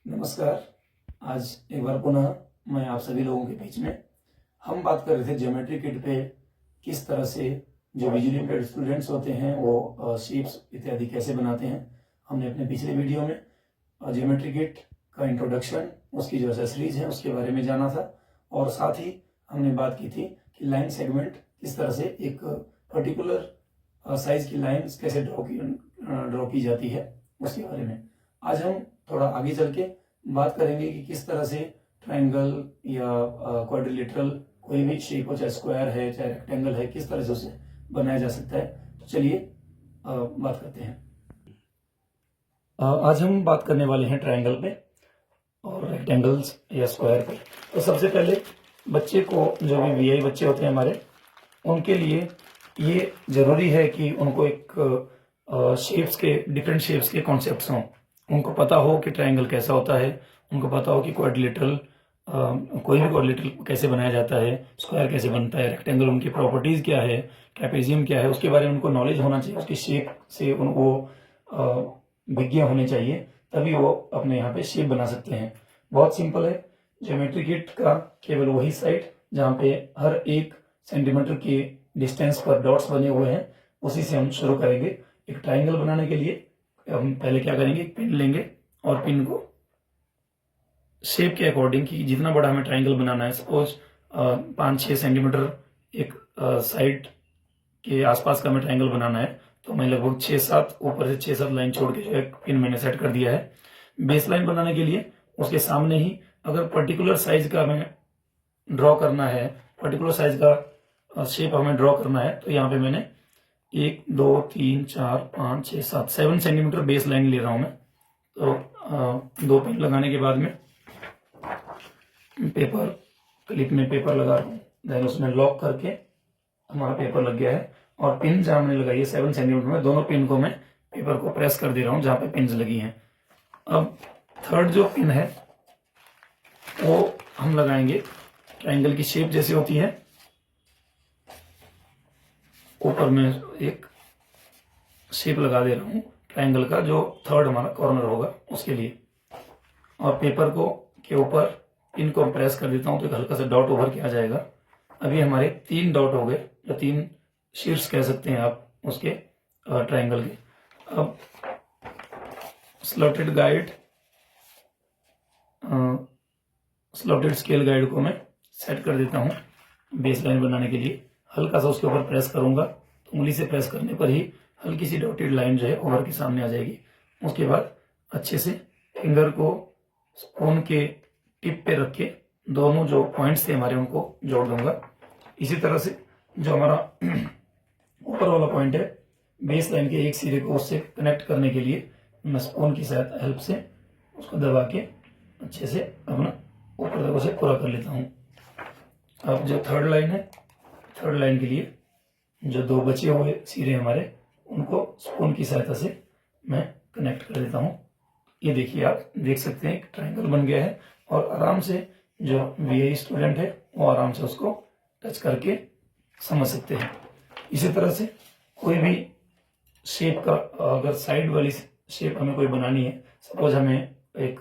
नमस्कार। आज एक बार पुनः मैं आप सभी लोगों के बीच में हम बात कर रहे थे ज्योमेट्री किट पे किस तरह से जो विजुअली इम्पेयर्ड स्टूडेंट्स होते हैं वो शेप्स इत्यादि कैसे बनाते हैं। हमने अपने पिछले वीडियो में ज्योमेट्री किट का इंट्रोडक्शन, उसकी जो एसेसरीज हैं उसके बारे में जाना था और साथ ही हमने बात की थी कि लाइन सेगमेंट किस तरह से एक पर्टिकुलर साइज की लाइन्स कैसे ड्रॉ की जाती है उसके बारे में। आज हम थोड़ा आगे चल के बात करेंगे कि किस तरह से ट्रायंगल या क्वाड्रिलेटरल कोई भी शेप हो, चाहे स्क्वायर है चाहे रेक्टेंगल है, किस तरह से उसे बनाया जा सकता है। तो चलिए बात करते हैं। आज हम बात करने वाले हैं ट्रायंगल पे और रेक्टेंगल्स या स्क्वायर पे। तो सबसे पहले बच्चे को, जो भी वीआई बच्चे होते हैं हमारे, उनके लिए ये जरूरी है कि उनको एक शेप्स के, डिफरेंट शेप्स के कॉन्सेप्ट्स हों। उनको पता हो कि ट्रायंगल कैसा होता है, उनको पता हो कि क्वाड्रिलेटरल, कोई भी क्वाड्रिलेटरल कैसे बनाया जाता है, स्क्वायर कैसे बनता है, रेक्टेंगल उनकी प्रॉपर्टीज क्या है, ट्रेपेजियम क्या है, उसके बारे में उनको नॉलेज होना चाहिए। उसकी शेप से उनको विज्ञ होने चाहिए, तभी वो अपने यहाँ पे शेप बना सकते हैं। बहुत सिंपल है। ज्योमेट्री किट का केवल वही साइड जहाँ पे हर 1 सेंटीमीटर के डिस्टेंस पर डॉट्स बने हुए हैं, उसी से हम शुरू करेंगे। एक ट्रायंगल बनाने के लिए हम पहले क्या करेंगे, पिन लेंगे और पिन को शेप के अकॉर्डिंग कि जितना बड़ा हमें ट्रायंगल बनाना है, सपोज 5-6 सेंटीमीटर एक साइड के आसपास का हमें ट्रायंगल बनाना है, तो मैं लगभग 6-7 ऊपर से 6-7 लाइन छोड़ के जो एक पिन मैंने सेट कर दिया है। बेस लाइन बनाने के लिए उसके सामने ही अगर पर्टिकुलर साइज का हमें ड्रॉ करना है, पर्टिकुलर साइज का शेप हमें ड्रॉ करना है, तो यहाँ पे मैंने 1 2 3 4 5 6 7 सेंटीमीटर बेस लाइन ले रहा हूं मैं। तो 2 पिन लगाने के बाद में पेपर क्लिप में पेपर लगा रहा हूँ, देन उसमें लॉक करके हमारा पेपर लग गया है। और पिन जहां मैंने लगाई है 7 सेंटीमीटर में, दोनों पिन को मैं पेपर को प्रेस कर दे रहा हूँ जहां पे पिन लगी हैं। अब थर्ड जो पिन है वो हम लगाएंगे, ट्रायंगल की शेप जैसी होती है, ऊपर में एक शेप लगा दे रहा हूं ट्रायंगल का, जो थर्ड हमारा कॉर्नर होगा उसके लिए। और पेपर को के ऊपर पिन को प्रेस कर देता हूं तो एक हल्का सा डॉट उभर के आ जाएगा। अभी हमारे 3 डॉट हो गए, या 3 शीट्स कह सकते हैं आप उसके ट्रायंगल के। अब slotted guide, slotted scale guide को मैं सेट कर देता हूं बेस लाइन बनाने के लिए। हल्का सा उसके ऊपर प्रेस करूंगा तो उंगली से प्रेस करने पर ही हल्की सी डॉटेड लाइन जो है उभर के सामने आ जाएगी। उसके बाद अच्छे से फिंगर को स्पून के टिप पे रख के दोनों जो पॉइंट्स थे हमारे उनको जोड़ दूंगा। इसी तरह से जो हमारा ऊपर वाला पॉइंट है, बेस लाइन के एक सिरे को उससे कनेक्ट करने के लिए मैं स्पून की हेल्प से उसको दबा के अच्छे से अपना ऊपर तक उसे पूरा कर लेता हूँ। अब जो थर्ड लाइन है, थर्ड लाइन के लिए जो 2 बचे हुए सिरे हमारे, उनको स्पून की सहायता से मैं कनेक्ट कर देता हूँ। ये देखिए, आप देख सकते हैं एक ट्रायंगल बन गया है और आराम से जो वीआई स्टूडेंट है वो आराम से उसको टच करके समझ सकते हैं। इसी तरह से कोई भी शेप का, अगर साइड वाली शेप हमें कोई बनानी है, सपोज हमें एक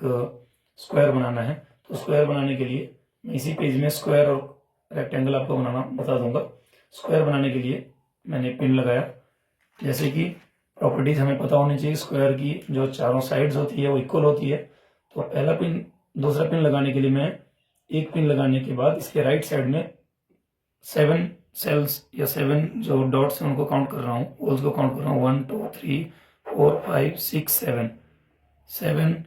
स्क्वायर बनाना है, तो स्क्वायर बनाने के लिए मैं इसी पेज में स्क्वायर और रेक्टेंगल आपको बनाना बता दूंगा। स्क्वायर बनाने के लिए मैंने पिन लगाया। जैसे कि प्रॉपर्टीज हमें पता होनी चाहिए, स्क्वायर की जो चारों साइड्स होती है वो इक्वल होती है। तो पहला पिन, दूसरा पिन लगाने के लिए मैं एक पिन लगाने के बाद इसके राइट साइड में 7 सेल्स या 7 जो डॉट्स हैं उनको काउंट कर रहा हूँ, होल्स को काउंट कर रहा हूँ। 1 2 3 4 5 6 7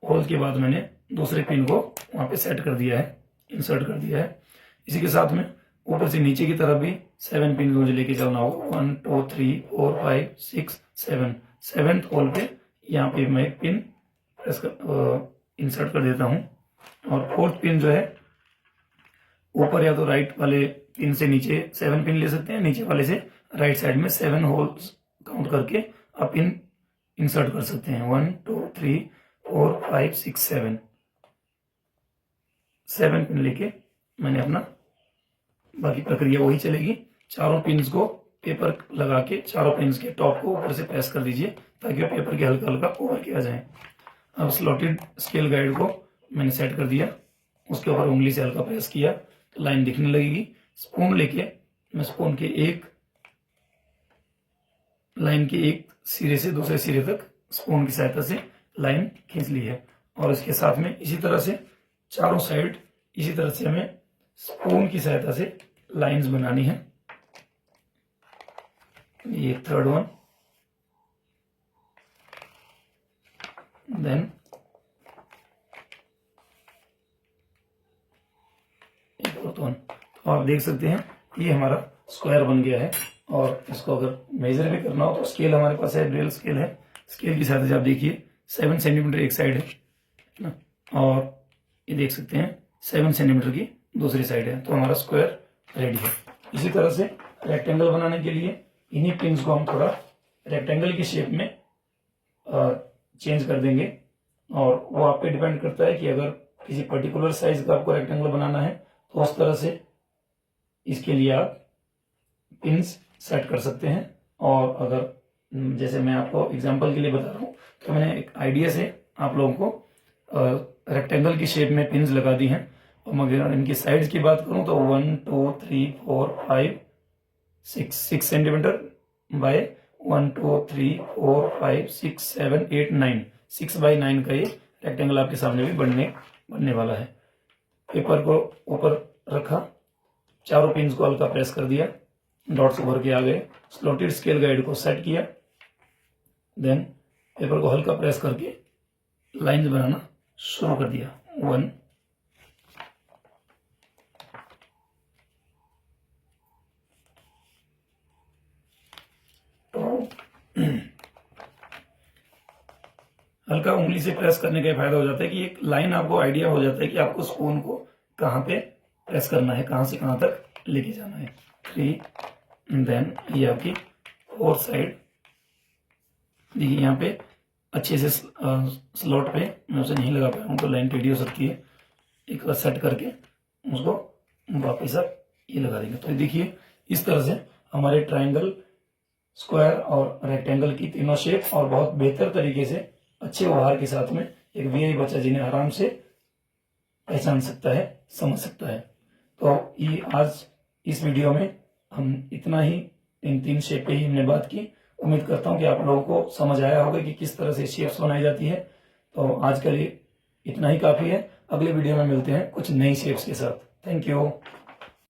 होल के बाद मैंने दूसरे पिन को वहां पे सेट कर दिया है, इंसर्ट कर दिया है। इसी के साथ में ऊपर से नीचे की तरफ भी 7 पिन मुझे लेके चलना होगा। 1 2 3 4 5 6 7, 7th होल पे यहाँ पे मैं एक पिन प्रेस कर इंसर्ट कर देता हूँ। और 4th पिन जो है, ऊपर या तो राइट वाले पिन से नीचे 7 पिन ले सकते हैं, नीचे वाले से राइट साइड में 7 होल्स काउंट करके आप पिन इंसर्ट कर सकते हैं। 1 2 3 4 5 6 7 पिन लेके मैंने अपना बाकी प्रक्रिया वही चलेगी। चारों पिन्स को पेपर लगा के चारों पिन्स के टॉप को ऊपर से प्रेस कर दीजिए ताकि वो पेपर के हल्का हल्का ऊपर के आ जाए। अब स्लॉटेड स्केल गाइड को मैंने सेट कर दिया, उसके ऊपर उंगली से हल्का प्रेस किया तो लाइन दिखने लगेगी। स्पून लेके मैं स्पून के एक लाइन के एक सिरे से दूसरे सिरे तक स्पून की सहायता से लाइन खींच ली है। और इसके साथ में इसी तरह से चारों साइड इसी तरह से हमें स्पून की सहायता से लाइंस बनानी है। ये third one, then fourth one. तो आप देख सकते हैं ये हमारा स्क्वायर बन गया है। और इसको अगर मेजर भी करना हो तो स्केल हमारे पास है, ड्यूल स्केल है। स्केल की सहायता से आप देखिए 7 सेंटीमीटर एक साइड है ना, और ये देख सकते हैं 7 सेंटीमीटर की दूसरी साइड है। तो हमारा स्क्वायर रेडी है। इसी तरह से रेक्टेंगल बनाने के लिए इन्हीं पिन्स को हम थोड़ा रेक्टेंगल की शेप में चेंज कर देंगे। और वो आप पे डिपेंड करता है कि अगर किसी पर्टिकुलर साइज का आपको रेक्टेंगल बनाना है तो उस तरह से इसके लिए आप पिन्स सेट कर सकते हैं। और अगर जैसे मैं आपको एग्जांपल के लिए बता रहा हूँ तो मैंने एक आइडिया से आप लोगों को रेक्टेंगल की शेप में पिन्स लगा दी हैं। और मगर इनकी साइड्स की बात करूं तो 1 2 3 4 5 6 सेंटीमीटर बाय 1 2 3 4 5 6 7 8 9 6 बाय 9 का ये रेक्टेंगल आपके सामने भी बनने वाला है। पेपर को ऊपर रखा, चारों पिन्स को हल्का प्रेस कर दिया, डॉट्स उभर के आ गए। स्लॉटेड स्केल गाइड को सेट किया, देन पेपर को हल्का प्रेस करके लाइंस बनाना शुरू कर दिया। 1 हल्का उंगली से प्रेस करने का फायदा हो जाता है कि एक लाइन आपको आइडिया हो जाता है कि आपको स्पून को कहाँ पे प्रेस करना है, कहाँ से कहाँ तक लेके जाना है। 3 देन ये आपकी 4 साइड देखिए यहाँ पे अच्छे से स्लॉट पे मैं उसे नहीं लगा पाया हूँ तो लाइन टेढ़ी हो सकती है। एक बार सेट करके उसको वापस आप ये लगा देंगे। तो देखिए इस तरह से हमारे ट्रायंगल, स्क्वायर और रेक्टेंगल की तीनों शेप और बहुत बेहतर तरीके से अच्छे उभार के साथ में एक वीआई बच्चा जिन्हें आराम से पहचान सकता है, समझ सकता है। तो ये आज इस वीडियो में हम इतना ही, इन 3 शेप पे ही हमने बात की। उम्मीद करता हूं कि आप लोगों को समझ आया होगा कि किस तरह से शेप्स बनाई जाती है। तो आज के लिए इतना ही काफी है। अगले वीडियो में मिलते हैं कुछ नई शेप्स के साथ। Thank you.